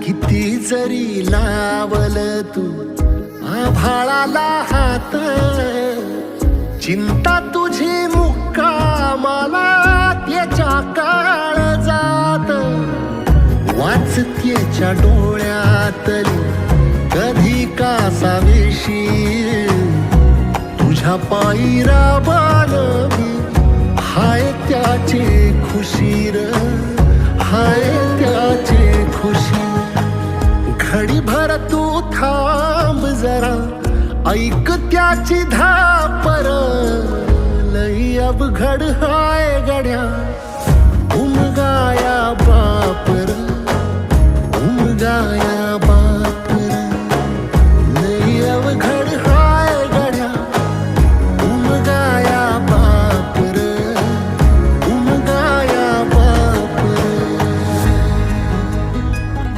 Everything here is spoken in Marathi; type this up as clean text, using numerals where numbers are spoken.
किती जरी लावल तू आभाळाला हात, चिंता तुझी मुक्कामाला त्याच्या काळजात. वाचतेच्या डोळ्यातली कधी कासावेशी, तुझ्या पायी राबान मी हाय त्याची खुशी र, हाय त्याची खुशी. घडीभर तू थांब जरा, ऐक त्याची धापर, लई अवघड हाय गड्या उमगाया बापर, उमगाया